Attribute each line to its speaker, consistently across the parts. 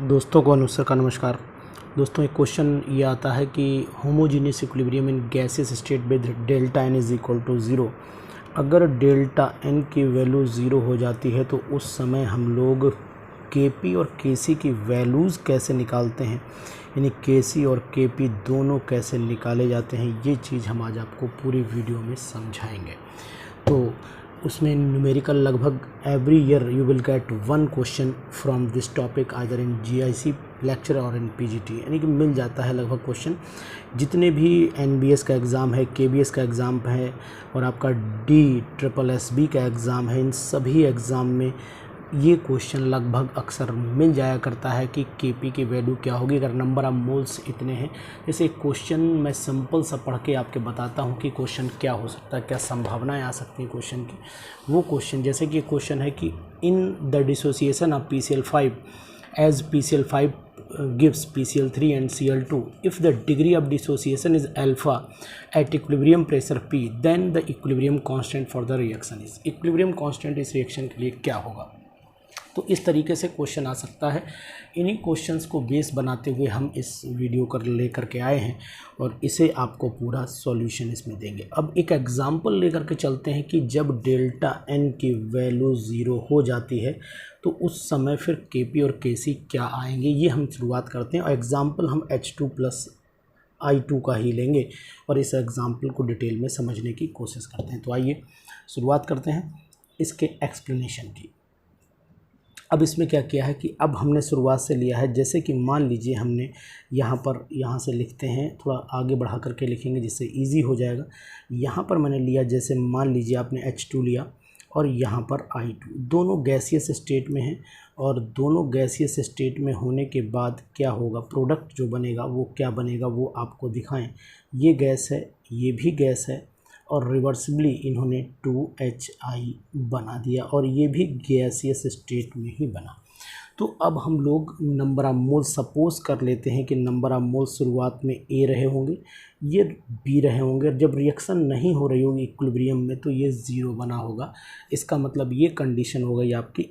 Speaker 1: दोस्तों को अनुसार का नमस्कार। दोस्तों एक क्वेश्चन ये आता है कि homogeneous equilibrium in gaseous state with delta N is equal to zero. अगर डेल्टा एन की वैल्यू ज़ीरो हो जाती है तो उस समय हम लोग के पी और के सी की वैल्यूज़ कैसे निकालते हैं, यानी के सी और के पी दोनों कैसे निकाले जाते हैं, ये चीज़ हम आज आपको पूरी वीडियो में समझाएंगे। तो उसमें न्यूमेरिकल लगभग every year you will get one question from this topic either in GIC lecture और इन पीजीटी, यानी कि मिल जाता है लगभग क्वेश्चन। जितने भी एनबीएस का एग्ज़ाम है, केबीएस का एग्ज़ाम है और आपका DSSB का एग्ज़ाम है, इन सभी एग्ज़ाम में ये क्वेश्चन लगभग अक्सर मिल जाया करता है कि केपी की वैल्यू क्या होगी अगर नंबर ऑफ मोल्स इतने हैं। जैसे एक क्वेश्चन मैं सिंपल सा पढ़ के आपके बताता हूँ कि क्वेश्चन क्या हो सकता है, क्या संभावनाएं आ सकती हैं क्वेश्चन की। वो क्वेश्चन जैसे कि क्वेश्चन है कि in the dissociation of PCl5 as PCl5 gives PCl3 and Cl2, if the degree of dissociation is alpha at equilibrium pressure P, then the equilibrium constant for the reaction is। equilibrium constant इस reaction के लिए क्या होगा। तो इस तरीके से question आ सकता है। इन्हीं क्वेश्चंस को बेस बनाते हुए हम इस वीडियो कर लेकर के आए हैं और इसे आपको पूरा सॉल्यूशन इसमें देंगे। अब एक एग्जांपल लेकर के चलते हैं कि जब डेल्टा एन की वैल्यू ज़ीरो हो जाती है तो उस समय फिर के पी और के सी क्या आएंगे, ये हम शुरुआत करते हैं। और एग्ज़ाम्पल हम H2+I2 का ही लेंगे और इस एग्ज़ाम्पल को डिटेल में समझने की कोशिश करते हैं। तो आइए शुरुआत करते हैं इसके एक्सप्लेनेशन की। अब इसमें क्या किया है कि अब हमने शुरुआत से लिया है, जैसे कि मान लीजिए हमने यहाँ से लिखते हैं, थोड़ा आगे बढ़ा करके लिखेंगे जिससे इजी हो जाएगा। यहाँ पर मैंने लिया, जैसे मान लीजिए आपने H2 लिया और यहाँ पर I2, दोनों गैसियस स्टेट में हैं और दोनों गैसियस स्टेट में होने के बाद क्या होगा, प्रोडक्ट जो बनेगा वो क्या बनेगा वो आपको दिखाएं। ये गैस है, ये भी गैस है और रिवर्सिबली इन्होंने 2HI बना दिया और ये भी गैसियस स्टेट में ही बना। तो अब हम लोग नंबर ऑफ मोल सपोज कर लेते हैं कि नंबर ऑफ मोल शुरुआत में A रहे होंगे, ये B रहे होंगे। जब रिएक्शन नहीं हो रही होगी इक्विलिब्रियम में तो ये ज़ीरो बना होगा। इसका मतलब ये कंडीशन हो गई आपकी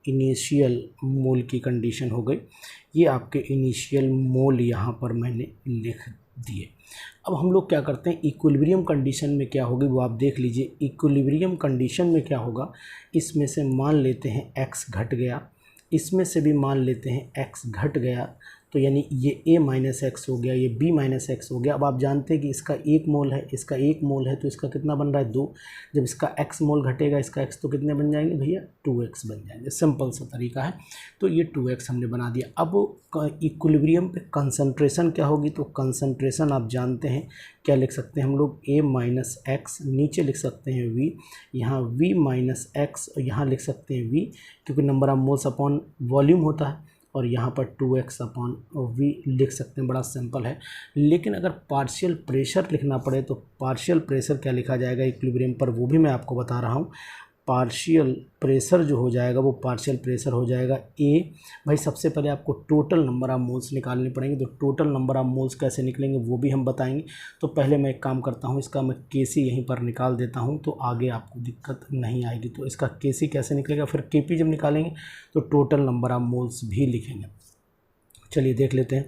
Speaker 1: इनिशियल मोल की कंडीशन हो गई। ये आपके इनिशियल मोल यहाँ पर मैंने लिख दिए। अब हम लोग क्या करते हैं, इक्विलिब्रियम कंडीशन में क्या होगी वो आप देख लीजिए। इक्विलिब्रियम कंडीशन में क्या होगा, इसमें से मान लेते हैं x घट गया, इसमें से भी मान लेते हैं x घट गया, तो यानी ये A-x हो गया, ये B-x हो गया। अब आप जानते हैं कि इसका एक मोल है, इसका एक मोल है, तो इसका कितना बन रहा है 2। जब इसका x मोल घटेगा इसका x, तो कितने बन जाएंगे भैया, 2x बन जाएंगे। सिंपल सा तरीका है। तो ये 2x हमने बना दिया। अब इक्विलिब्रियम पे कंसंट्रेशन क्या होगी, तो कंसंट्रेशन आप जानते हैं क्या लिख सकते हैं हम लोग, A-x, नीचे लिख सकते हैं V, यहाँ V-x, यहाँ लिख सकते हैं V क्योंकि number of moles upon volume होता है, और यहाँ पर 2x/V लिख सकते हैं। बड़ा सिंपल है। लेकिन अगर पार्शियल प्रेशर लिखना पड़े तो पार्शियल प्रेशर क्या लिखा जाएगा इक्विलिब्रियम पर, वो भी मैं आपको बता रहा हूँ। पार्शियल प्रेशर जो हो जाएगा वो पार्शियल प्रेशर हो जाएगा A। भाई सबसे पहले आपको टोटल नंबर ऑफ मोल्स निकालने पड़ेंगे, तो टोटल नंबर ऑफ मोल्स कैसे निकलेंगे वो भी हम बताएंगे। तो पहले मैं एक काम करता हूँ, इसका मैं KC यहीं पर निकाल देता हूँ तो आगे आपको दिक्कत नहीं आएगी। तो इसका KC कैसे निकलेगा, फिर KP जब निकालेंगे तो टोटल नंबर ऑफ मोल्स भी लिखेंगे। चलिए देख लेते हैं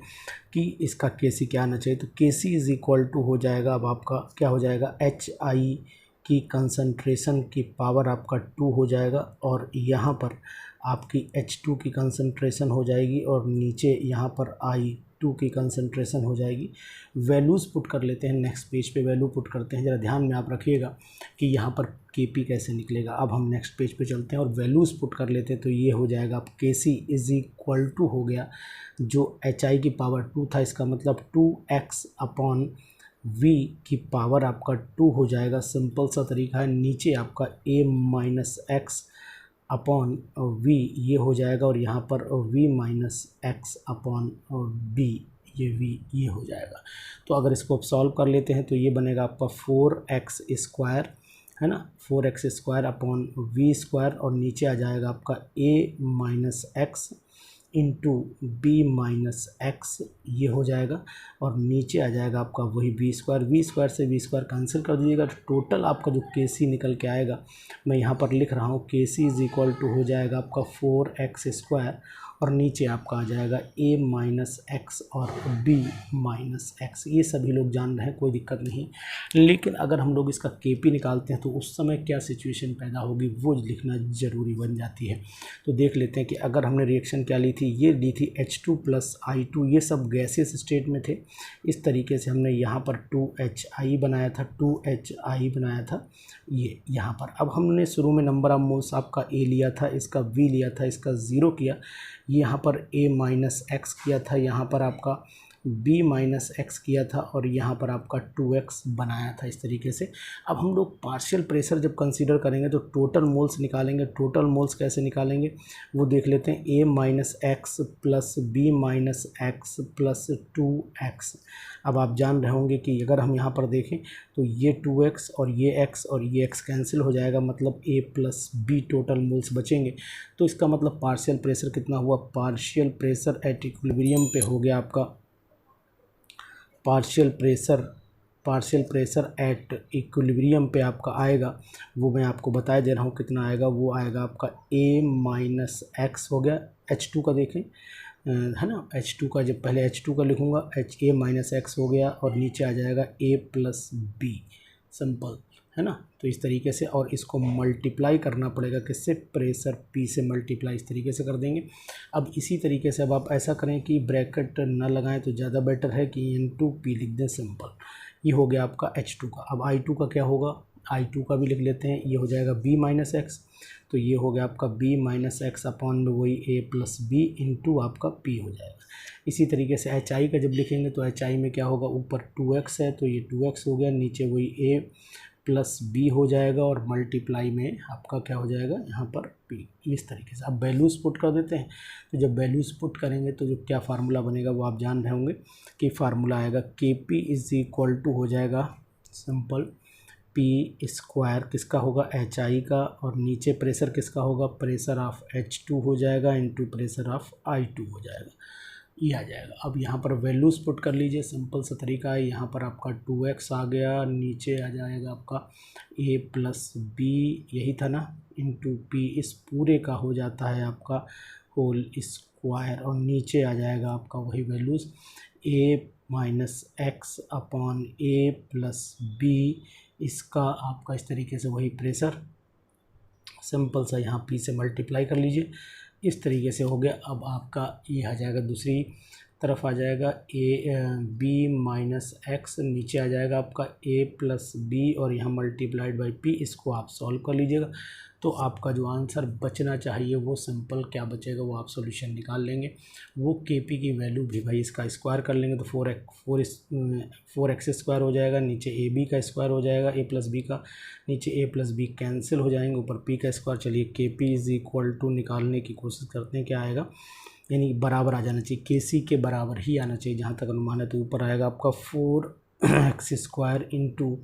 Speaker 1: कि इसका KC क्या आना चाहिए। तो KC इज़ इक्वल टू हो जाएगा, अब आपका क्या हो जाएगा, HI की कंसंट्रेशन की पावर आपका 2 हो जाएगा और यहाँ पर आपकी H2 की कंसंट्रेशन हो जाएगी और नीचे यहाँ पर I2 की कंसंट्रेशन हो जाएगी। वैल्यूज़ पुट कर लेते हैं, नेक्स्ट पेज पे वैल्यू पुट करते हैं। ज़रा ध्यान में आप रखिएगा कि यहाँ पर KP कैसे निकलेगा। अब हम नेक्स्ट पेज पे चलते हैं और वैल्यूज़ पुट कर लेते हैं। तो ये हो जाएगा, अब KC इज़ इक्वल टू हो गया, जो HI की पावर 2 था, इसका मतलब 2x/V की पावर आपका 2 हो जाएगा। सिंपल सा तरीका है, नीचे आपका A-x/V ये हो जाएगा और यहाँ पर V-x/B, ये V ये हो जाएगा। तो अगर इसको आप सॉल्व कर लेते हैं तो ये बनेगा आपका 4x² है ना, 4x² और नीचे आ जाएगा आपका A-x इंटू B-x, ये हो जाएगा और नीचे आ जाएगा आपका वही V² से V² कैंसिल कर दीजिएगा। टोटल आपका जो KC निकल के आएगा, मैं यहाँ पर लिख रहा हूँ, KC इज़ इक्वल टू हो जाएगा आपका 4x² और नीचे आपका आ जाएगा a माइनस एक्स और b माइनस एक्स। ये सभी लोग जान रहे हैं, कोई दिक्कत नहीं। लेकिन अगर हम लोग इसका kp निकालते हैं तो उस समय क्या सिचुएशन पैदा होगी वो लिखना ज़रूरी बन जाती है। तो देख लेते हैं कि अगर हमने रिएक्शन क्या ली थी, ये ली थी H2 + I2, ये सब गैसियस स्टेट में थे। इस तरीके से हमने यहाँ पर 2HI बनाया था, 2HI बनाया था ये यहाँ पर। अब हमने शुरू में नंबर ऑफ मोल्स आपका A लिया था, इसका V लिया था, इसका 0 किया, यहाँ पर A माइनस एक्स किया था, यहाँ पर आपका B माइनस एक्स किया था और यहाँ पर आपका 2x बनाया था इस तरीके से। अब हम लोग पार्शियल प्रेशर जब कंसीडर करेंगे तो टोटल मोल्स निकालेंगे। टोटल मोल्स कैसे निकालेंगे वो देख लेते हैं। A minus x plus B minus x plus 2x। अब आप जान रहे होंगे कि अगर हम यहाँ पर देखें तो ये 2x और ये x कैंसिल हो जाएगा, मतलब A plus B total moles बचेंगे। तो इसका मतलब पार्शियल प्रेशर कितना हुआ, पार्शियल प्रेशर एट इक्विलिब्रियम पे हो गया आपका, पार्शियल प्रेशर एट इक्विलिब्रियम पे आपका आएगा, वो मैं आपको बता दे रहा हूँ कितना आएगा। वो आएगा आपका A माइनस एक्स हो गया, H2 का देखें है ना, H2 का जब पहले H2 का लिखूँगा A माइनस एक्स हो गया और नीचे आ जाएगा A प्लस B, सिंपल है ना। तो इस तरीके से, और इसको मल्टीप्लाई करना पड़ेगा किससे, प्रेशर P से मल्टीप्लाई इस तरीके से कर देंगे। अब इसी तरीके से अब आप ऐसा करें कि ब्रैकेट ना लगाएं तो ज़्यादा बेटर है कि N2P लिख दें, सिंपल। ये हो गया आपका H2 का। अब I2 का क्या होगा, I2 का भी लिख लेते हैं, ये हो जाएगा B माइनस एक्स। तो ये हो गया आपका B माइनस एक्स अपॉन में वही A प्लस B इंटू आपका P हो जाएगा। इसी तरीके से HI का जब लिखेंगे तो HI में क्या होगा, ऊपर 2x है तो ये 2x हो गया, नीचे वही A प्लस B हो जाएगा और मल्टीप्लाई में आपका क्या हो जाएगा यहाँ पर P। इस तरीके से अब वैल्यूज़ पुट कर देते हैं। तो जब वैल्यूज़ पुट करेंगे तो जो क्या फार्मूला बनेगा वो आप जान रहे होंगे कि फार्मूला आएगा KP इज़ इक्वल टू हो जाएगा सिंपल P स्क्वायर किसका होगा, HI का, और नीचे प्रेशर किसका होगा, प्रेशर ऑफ H2 हो जाएगा इंटू प्रेशर ऑफ I2 हो जाएगा, ये आ जाएगा। अब यहाँ पर वैल्यूज़ पुट कर लीजिए, सिंपल सा तरीका है। यहाँ पर आपका 2x आ गया, नीचे आ जाएगा आपका A प्लस B, यही था ना, इंटू P, इस पूरे का हो जाता है आपका होल स्क्वायर, और नीचे आ जाएगा आपका वही values A minus x upon A plus B, इसका आपका इस तरीके से वही प्रेशर, सिंपल सा यहाँ P से मल्टीप्लाई कर लीजिए, इस तरीके से हो गया। अब आपका ये आ जाएगा, दूसरी तरफ आ जाएगा B माइनस एक्स, नीचे आ जाएगा आपका A प्लस B और यहाँ मल्टीप्लाइड बाई P। इसको आप सॉल्व कर लीजिएगा तो आपका जो आंसर बचना चाहिए वो सिंपल क्या बचेगा, वो आप सॉल्यूशन निकाल लेंगे। वो KP की वैल्यू भी भाई इसका स्क्वायर कर लेंगे तो 4x स्क्वायर हो जाएगा, नीचे AB का स्क्वायर हो जाएगा, A प्लस B का, नीचे A प्लस B कैंसिल हो जाएंगे, ऊपर P का स्क्वायर। चलिए KP इज़ इक्वल टू निकालने की कोशिश करते हैं, क्या आएगा, यानी बराबर आ जाना चाहिए, KC के बराबर ही आना चाहिए जहाँ तक अनुमान है। तो ऊपर आएगा आपका 4x square into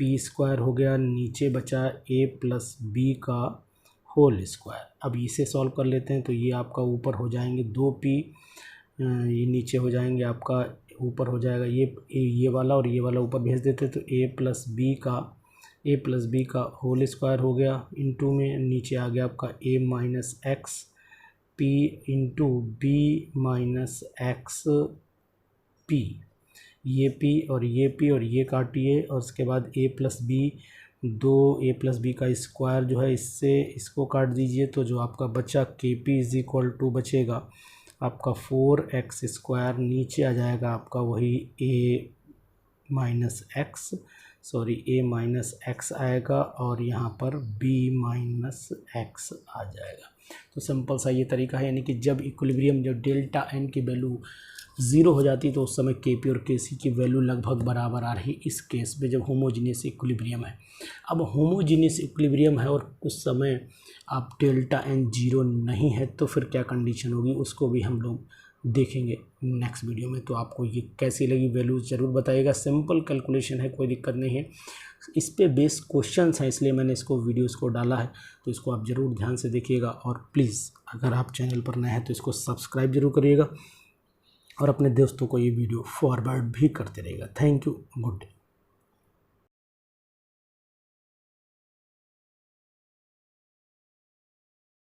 Speaker 1: P square हो गया, नीचे बचा A प्लस B का होल स्क्वायर। अब इसे सॉल्व कर लेते हैं तो ये आपका ऊपर हो जाएंगे 2P, ये नीचे हो जाएंगे आपका, ऊपर हो जाएगा ये वाला और ये वाला ऊपर भेज देते तो A प्लस B का होल स्क्वायर हो गया, इंटू में नीचे आ गया आपका A minus x P into B minus x P, ये P और ये काटिए, और उसके बाद A प्लस B, दो A प्लस B का स्क्वायर जो है इससे इसको काट दीजिए, तो जो आपका बचा KP इज़ इक्वल टू बचेगा आपका 4x स्क्वायर, नीचे आ जाएगा आपका वही A माइनस एक्स आएगा और यहाँ पर B माइनस एक्स आ जाएगा। तो सिंपल सा ये तरीका है, यानी कि जब इक्विलिब्रियम, जब डेल्टा n की वैल्यू 0 हो जाती है तो उस समय KP और KC की वैल्यू लगभग बराबर आ रही, इस केस में जब होमोजीनियस इक्विलिब्रियम है। अब होमोजीनियस इक्विलिब्रियम है और उस समय आप डेल्टा n 0 नहीं है तो फिर क्या कंडीशन होगी, उसको भी हम लोग देखेंगे नेक्स्ट वीडियो में। तो आपको ये कैसी लगी वैल्यूज़ ज़रूर बताइएगा, सिंपल कैलकुलेशन है, कोई दिक्कत नहीं है। इस पे बेस क्वेश्चंस हैं इसलिए मैंने इसको वीडियोस को डाला है, तो इसको आप ज़रूर ध्यान से देखिएगा। और प्लीज़ अगर आप चैनल पर नए हैं तो इसको सब्सक्राइब जरूर करिएगा और अपने दोस्तों को ये वीडियो फॉरवर्ड भी करते रहिएगा। Thank you, good day.